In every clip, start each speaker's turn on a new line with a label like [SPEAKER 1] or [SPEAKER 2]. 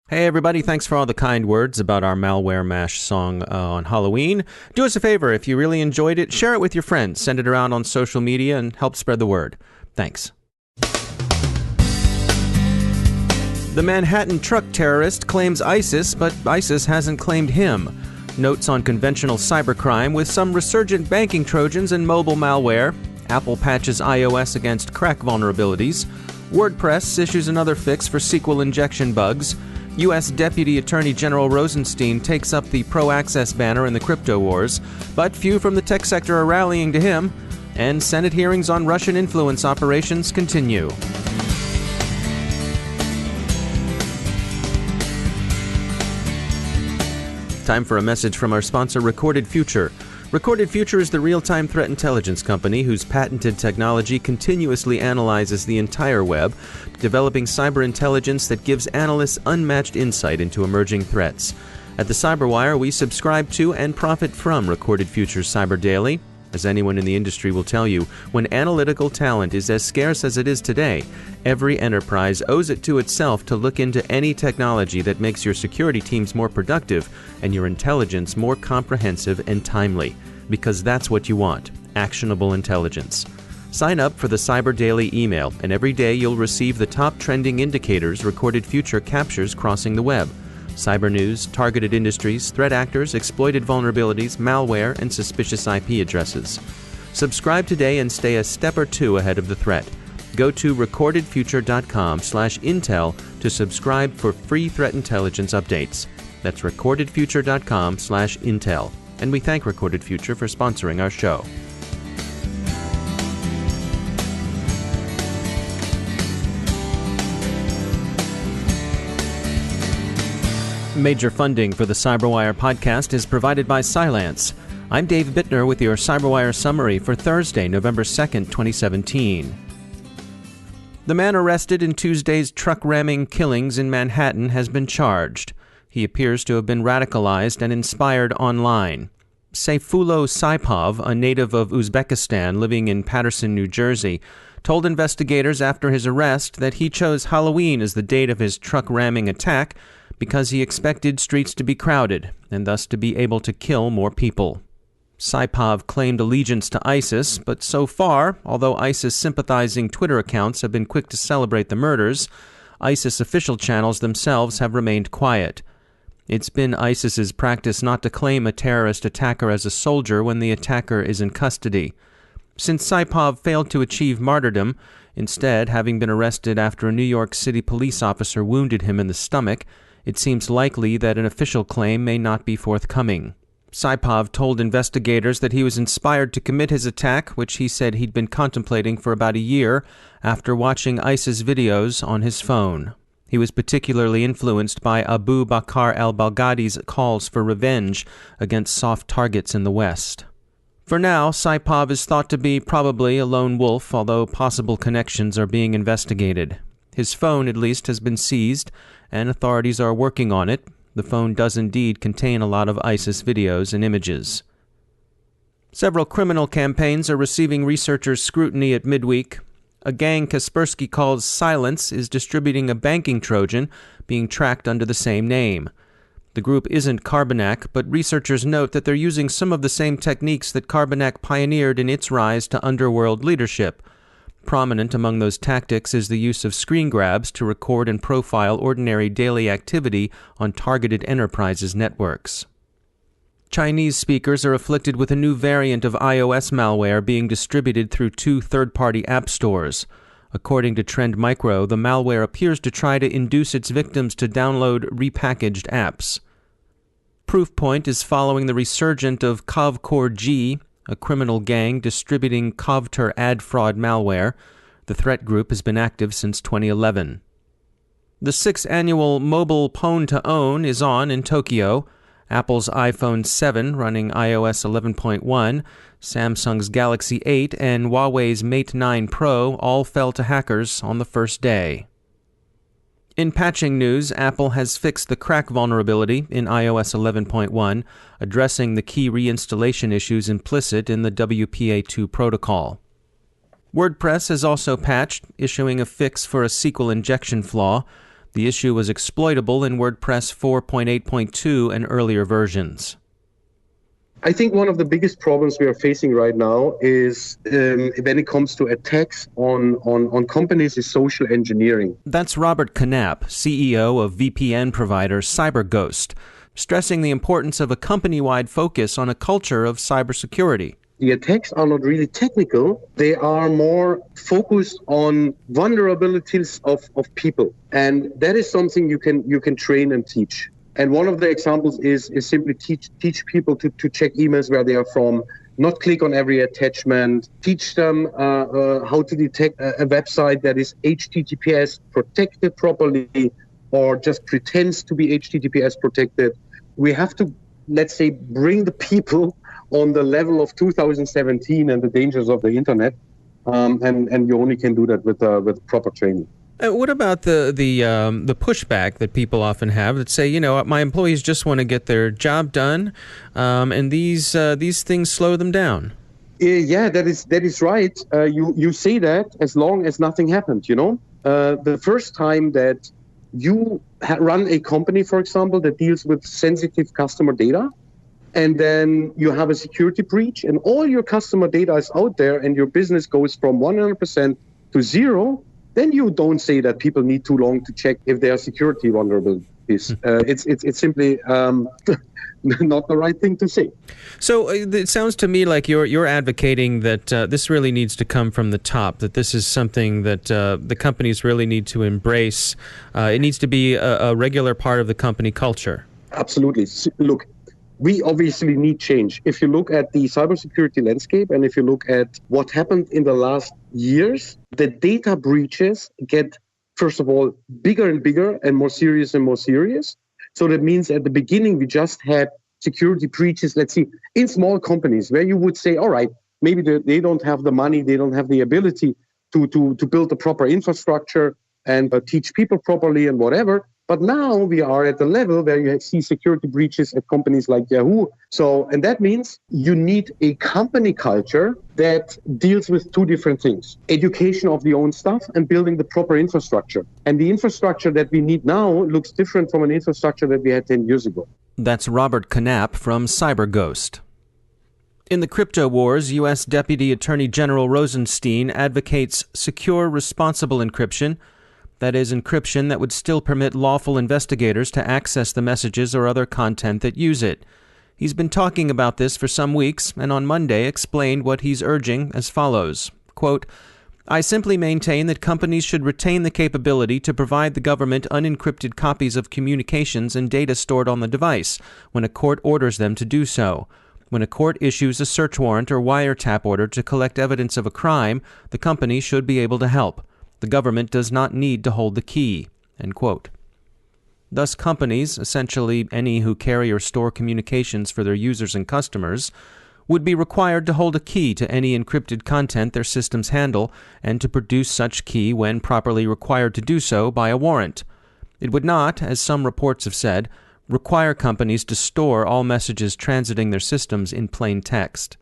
[SPEAKER 1] Hey everybody, thanks for all the kind words about our Malware Mash song on Halloween. Do us a favor, if you really enjoyed it, share it with your friends, send it around on social media, and help spread the word. Thanks. The Manhattan truck terrorist claims ISIS, but ISIS hasn't claimed him. Notes on conventional cybercrime with some resurgent banking Trojans and mobile malware. Apple patches iOS against KRACK vulnerabilities. WordPress issues another fix for SQL injection bugs. U.S. Deputy Attorney General Rosenstein takes up the pro-access banner in the crypto wars, but few from the tech sector are rallying to him, and Senate hearings on Russian influence operations continue. Time for a message from our sponsor, Recorded Future. Recorded Future is the real-time threat intelligence company whose patented technology continuously analyzes the entire web, developing cyber intelligence that gives analysts unmatched insight into emerging threats. At the CyberWire, we subscribe to and profit from Recorded Future's Cyber Daily. As anyone in the industry will tell you, when analytical talent is as scarce as it is today, every enterprise owes it to itself to look into any technology that makes your security teams more productive and your intelligence more comprehensive and timely, because that's what you want, actionable intelligence. Sign up for the Cyber Daily email, and every day you'll receive the top trending indicators Recorded Future captures crossing the web. Cyber news, targeted industries, threat actors, exploited vulnerabilities, malware, and suspicious IP addresses. Subscribe today and stay a step or two ahead of the threat. Go to recordedfuture.com/intel to subscribe for free threat intelligence updates. That's recordedfuture.com/intel. And we thank Recorded Future for sponsoring our show. Major funding for the CyberWire podcast is provided by Cylance. I'm Dave Bittner with your CyberWire summary for Thursday, November 2nd, 2017. The man arrested in Tuesday's truck-ramming killings in Manhattan has been charged. He appears to have been radicalized and inspired online. Sayfullo Saipov, a native of Uzbekistan living in Paterson, New Jersey, told investigators after his arrest that he chose Halloween as the date of his truck-ramming attack because he expected streets to be crowded and thus to be able to kill more people. Saipov claimed allegiance to ISIS, but so far, although ISIS-sympathizing Twitter accounts have been quick to celebrate the murders, ISIS official channels themselves have remained quiet. It's been ISIS's practice not to claim a terrorist attacker as a soldier when the attacker is in custody. Since Saipov failed to achieve martyrdom, instead having been arrested after a New York City police officer wounded him in the stomach, it seems likely that an official claim may not be forthcoming. Saipov told investigators that he was inspired to commit his attack, which he said he'd been contemplating for about a year, after watching ISIS videos on his phone. He was particularly influenced by Abu Bakr al-Baghdadi's calls for revenge against soft targets in the West. For now, Saipov is thought to be probably a lone wolf, although possible connections are being investigated. His phone, at least, has been seized, and authorities are working on it. The phone does indeed contain a lot of ISIS videos and images. Several criminal campaigns are receiving researchers' scrutiny at midweek. A gang Kaspersky calls Silence is distributing a banking Trojan being tracked under the same name. The group isn't KRACK, but researchers note that they're using some of the same techniques that KRACK pioneered in its rise to underworld leadership. Prominent among those tactics is the use of screen grabs to record and profile ordinary daily activity on targeted enterprises' networks. Chinese speakers are afflicted with a new variant of iOS malware being distributed through 2 third-party app stores. According to Trend Micro, the malware appears to try to induce its victims to download repackaged apps. Proofpoint is following the resurgent of Covcore G, a criminal gang distributing Covter ad fraud malware. The threat group has been active since 2011. The 6th annual Mobile Pwn to Own is on in Tokyo. Apple's iPhone 7 running iOS 11.1, Samsung's Galaxy 8, and Huawei's Mate 9 Pro all fell to hackers on the first day. In patching news, Apple has fixed the KRACK vulnerability in iOS 11.1, addressing the key reinstallation issues implicit in the WPA2 protocol. WordPress has also patched, issuing a fix for a SQL injection flaw. The issue was exploitable in WordPress 4.8.2 and earlier versions.
[SPEAKER 2] I think one of the biggest problems we are facing right now is when it comes to attacks on companies is social engineering.
[SPEAKER 1] That's Robert Knapp, CEO of VPN provider CyberGhost, stressing the importance of a company-wide focus on a culture of cybersecurity.
[SPEAKER 2] The attacks are not really technical. They are more focused on vulnerabilities of people. And that is something you can train and teach. And one of the examples is simply teach people to check emails where they are from, not click on every attachment, teach them how to detect a website that is HTTPS protected properly or just pretends to be HTTPS protected. We have to, let's say, bring the people on the level of 2017 and the dangers of the internet, and you only can do that with proper training.
[SPEAKER 1] What about the pushback that people often have that say, my employees just want to get their job done, and these things slow them down?
[SPEAKER 2] Yeah, that is right. You say that as long as nothing happened. The first time that you run a company, for example, that deals with sensitive customer data, and then you have a security breach, and all your customer data is out there, and your business goes from 100% to zero. Then you don't say that people need too long to check if there are security vulnerabilities. It's simply not the right thing to say.
[SPEAKER 1] So it sounds to me like you're advocating that this really needs to come from the top, that this is something that the companies really need to embrace. It needs to be a regular part of the company culture.
[SPEAKER 2] Absolutely. Look, we obviously need change. If you look at the cybersecurity landscape and if you look at what happened in the last years, the data breaches get, first of all, bigger and bigger and more serious and more serious. So that means at the beginning, we just had security breaches, let's see, in small companies where you would say, all right, maybe they don't have the money, they don't have the ability to build the proper infrastructure and teach people properly and whatever. But now we are at the level where you see security breaches at companies like Yahoo. And that means you need a company culture that deals with two different things: education of the own staff and building the proper infrastructure. And the infrastructure that we need now looks different from an infrastructure that we had 10 years ago.
[SPEAKER 1] That's Robert Knapp from CyberGhost. In the crypto wars, U.S. Deputy Attorney General Rosenstein advocates secure, responsible encryption. That is, encryption that would still permit lawful investigators to access the messages or other content that use it. He's been talking about this for some weeks, and on Monday explained what he's urging as follows, quote, I simply maintain that companies should retain the capability to provide the government unencrypted copies of communications and data stored on the device when a court orders them to do so. When a court issues a search warrant or wiretap order to collect evidence of a crime, the company should be able to help. The government does not need to hold the key, end quote. Thus, companies, essentially any who carry or store communications for their users and customers, would be required to hold a key to any encrypted content their systems handle and to produce such key when properly required to do so by a warrant. It would not, as some reports have said, require companies to store all messages transiting their systems in plain text.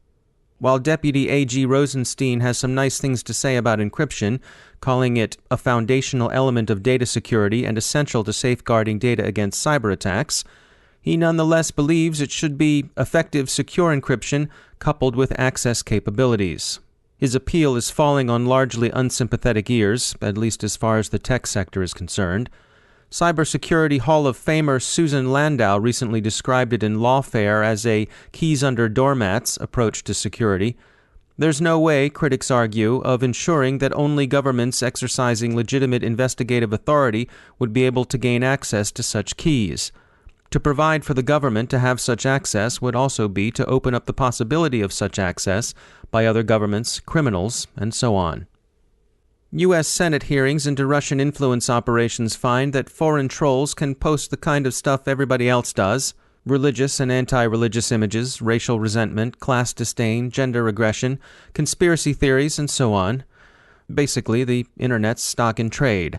[SPEAKER 1] While Deputy AG Rosenstein has some nice things to say about encryption, calling it a foundational element of data security and essential to safeguarding data against cyber attacks, he nonetheless believes it should be effective, secure encryption coupled with access capabilities. His appeal is falling on largely unsympathetic ears, at least as far as the tech sector is concerned. Cybersecurity Hall of Famer Susan Landau recently described it in Lawfare as a keys under doormats approach to security. There's no way, critics argue, of ensuring that only governments exercising legitimate investigative authority would be able to gain access to such keys. To provide for the government to have such access would also be to open up the possibility of such access by other governments, criminals, and so on. U.S. Senate hearings into Russian influence operations find that foreign trolls can post the kind of stuff everybody else does: religious and anti-religious images, racial resentment, class disdain, gender aggression, conspiracy theories, and so on. Basically, the internet's stock in trade.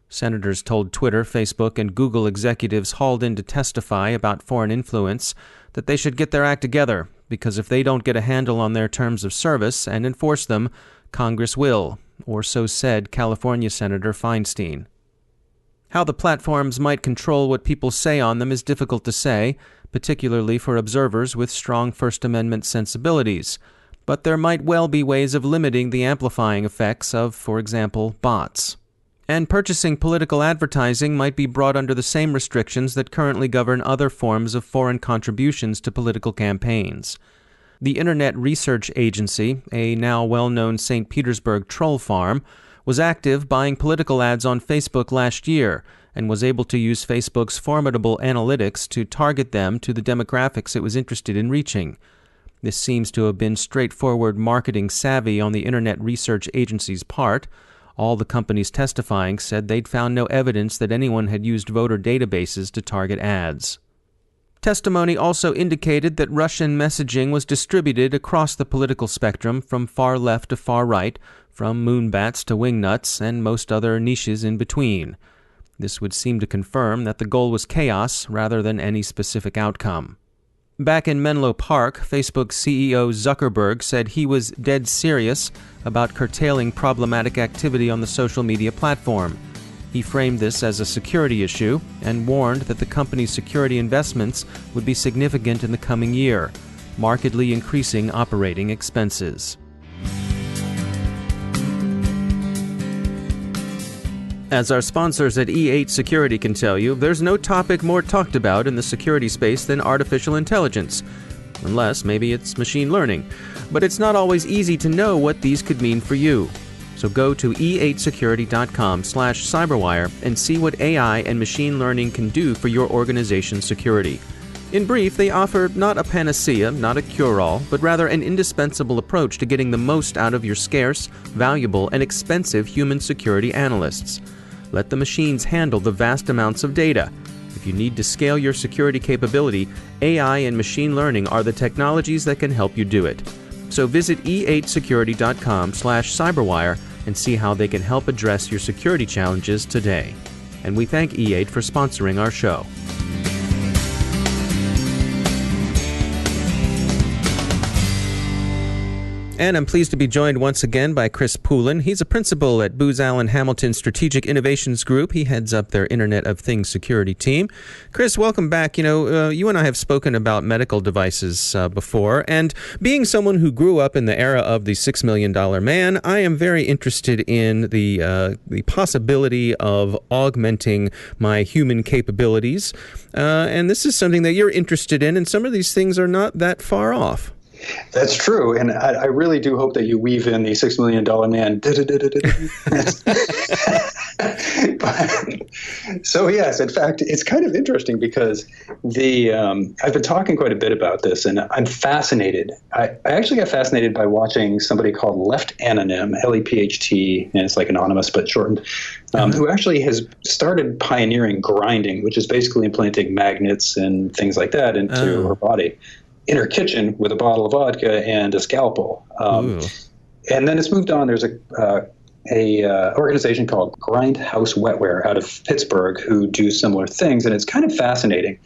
[SPEAKER 1] Senators told Twitter, Facebook, and Google executives hauled in to testify about foreign influence that they should get their act together, because if they don't get a handle on their terms of service and enforce them, Congress will, or so said California Senator Feinstein. How the platforms might control what people say on them is difficult to say, particularly for observers with strong First Amendment sensibilities. But there might well be ways of limiting the amplifying effects of, for example, bots. And purchasing political advertising might be brought under the same restrictions that currently govern other forms of foreign contributions to political campaigns. The Internet Research Agency, a now well-known St. Petersburg troll farm, was active buying political ads on Facebook last year and was able to use Facebook's formidable analytics to target them to the demographics it was interested in reaching. This seems to have been straightforward marketing savvy on the Internet Research Agency's part. All the companies testifying said they'd found no evidence that anyone had used voter databases to target ads. Testimony also indicated that Russian messaging was distributed across the political spectrum from far left to far right, from moonbats to wingnuts, and most other niches in between. This would seem to confirm that the goal was chaos rather than any specific outcome. Back in Menlo Park, Facebook CEO Zuckerberg said he was dead serious about curtailing problematic activity on the social media platform. He framed this as a security issue and warned that the company's security investments would be significant in the coming year, markedly increasing operating expenses. As our sponsors at E8 Security can tell you, there's no topic more talked about in the security space than artificial intelligence. Unless maybe it's machine learning. But it's not always easy to know what these could mean for you. So go to e8security.com/cyberwire and see what AI and machine learning can do for your organization's security. In brief, they offer not a panacea, not a cure-all, but rather an indispensable approach to getting the most out of your scarce, valuable, and expensive human security analysts. Let the machines handle the vast amounts of data. If you need to scale your security capability, AI and machine learning are the technologies that can help you do it. So visit e8security.com/cyberwire and see how they can help address your security challenges today. And we thank E8 for sponsoring our show. And I'm pleased to be joined once again by Chris Poulin. He's a principal at Booz Allen Hamilton Strategic Innovations Group. He heads up their Internet of Things security team. Chris, welcome back. You and I have spoken about medical devices before, and being someone who grew up in the era of the $6 million man, I am very interested in the possibility of augmenting my human capabilities. And this is something that you're interested in, and some of these things are not that far off.
[SPEAKER 3] That's true, and I really do hope that you weave in the $6 million man. So yes, in fact, it's kind of interesting because I've been talking quite a bit about this, and I'm fascinated. I actually got fascinated by watching somebody called Left Anonym, LEPHT, and it's like anonymous but shortened, who actually has started pioneering grinding, which is basically implanting magnets and things like that into her body, in her kitchen with a bottle of vodka and a scalpel. And then it's moved on. There's a organization called Grindhouse Wetware out of Pittsburgh who do similar things, and it's kind of fascinating.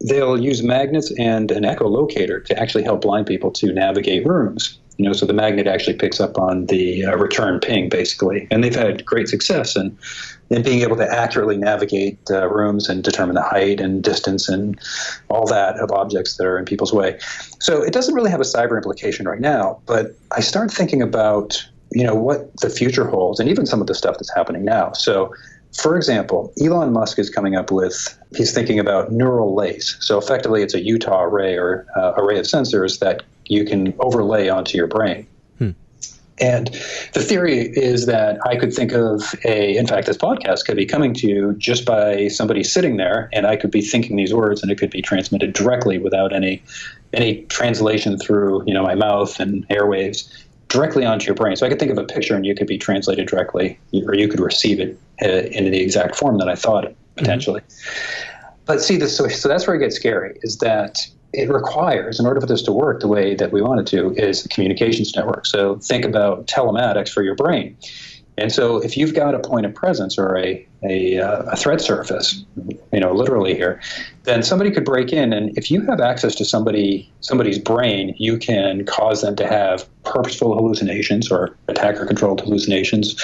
[SPEAKER 3] They'll use magnets and an echolocator to actually help blind people to navigate rooms. So the magnet actually picks up on the return ping, basically. And they've had great success in being able to accurately navigate rooms and determine the height and distance and all that of objects that are in people's way. So it doesn't really have a cyber implication right now, but I start thinking about, what the future holds and even some of the stuff that's happening now. So, for example, Elon Musk is coming up with, he's thinking about neural lace. So effectively it's a Utah array or array of sensors that you can overlay onto your brain. And the theory is that I could think of in fact, this podcast could be coming to you just by somebody sitting there, and I could be thinking these words, and it could be transmitted directly without any translation through, my mouth and airwaves directly onto your brain. So I could think of a picture, and you could be translated directly, or you could receive it in the exact form that I thought potentially. But see, so that's where it gets scary, is that it requires, in order for this to work the way that we want it to, is a communications network. So think about telematics for your brain. And so if you've got a point of presence or a threat surface, literally here, then somebody could break in. And if you have access to somebody's brain, you can cause them to have purposeful hallucinations or attacker-controlled hallucinations.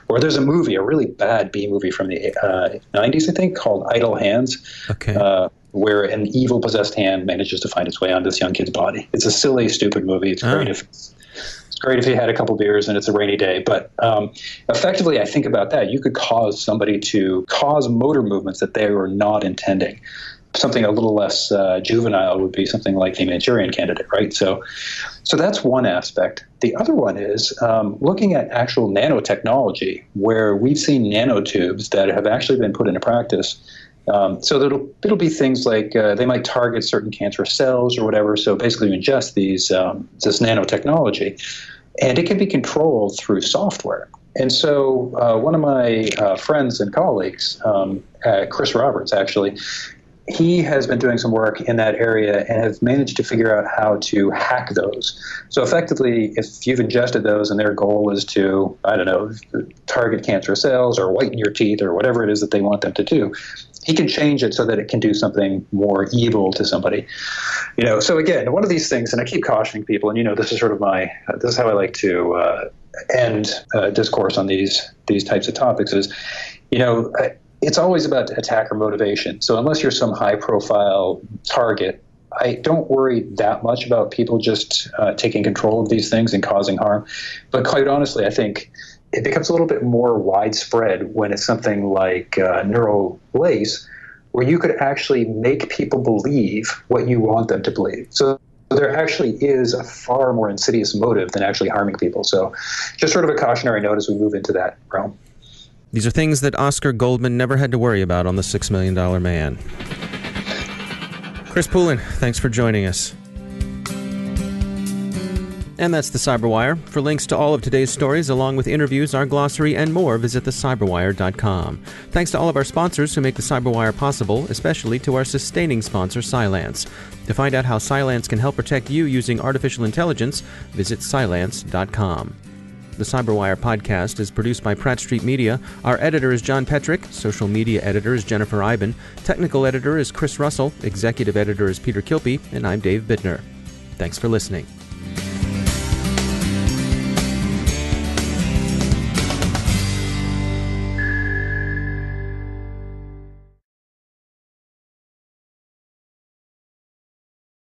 [SPEAKER 3] Or there's a really bad B movie from the 90s, I think, called Idle Hands.
[SPEAKER 1] Okay.
[SPEAKER 3] Where an evil possessed hand manages to find its way onto this young kid's body. It's a silly, stupid movie. It's great if you had a couple beers and it's a rainy day. But effectively, I think about that. You could cause somebody to cause motor movements that they were not intending. Something a little less juvenile would be something like the Manchurian Candidate, right? So that's one aspect. The other one is looking at actual nanotechnology, where we've seen nanotubes that have actually been put into practice. So it'll be things like they might target certain cancerous cells or whatever. So basically, you ingest this nanotechnology, and it can be controlled through software. And so one of my friends and colleagues, Chris Roberts, actually, he has been doing some work in that area and has managed to figure out how to hack those. So effectively, if you've ingested those and their goal is to, target cancerous cells or whiten your teeth or whatever it is that they want them to do, he can change it so that it can do something more evil to somebody. So again, one of these things, and I keep cautioning people, and this is sort of this is how I like to end discourse on these types of topics is, it's always about attacker motivation. So unless you're some high-profile target, I don't worry that much about people just taking control of these things and causing harm. But quite honestly, I think it becomes a little bit more widespread when it's something like neural lace, where you could actually make people believe what you want them to believe. So there actually is a far more insidious motive than actually harming people. So just sort of a cautionary note as we move into that realm.
[SPEAKER 1] These are things that Oscar Goldman never had to worry about on The $6 Million Man. Chris Poulin, thanks for joining us. And that's the Cyberwire. For links to all of today's stories, along with interviews, our glossary, and more, visit thecyberwire.com. Thanks to all of our sponsors who make the Cyberwire possible, especially to our sustaining sponsor, Cylance. To find out how Cylance can help protect you using artificial intelligence, visit cylance.com. The Cyberwire podcast is produced by Pratt Street Media. Our editor is John Petrick. Social media editor is Jennifer Iben. Technical editor is Chris Russell. Executive editor is Peter Kilpie. And I'm Dave Bittner. Thanks for listening.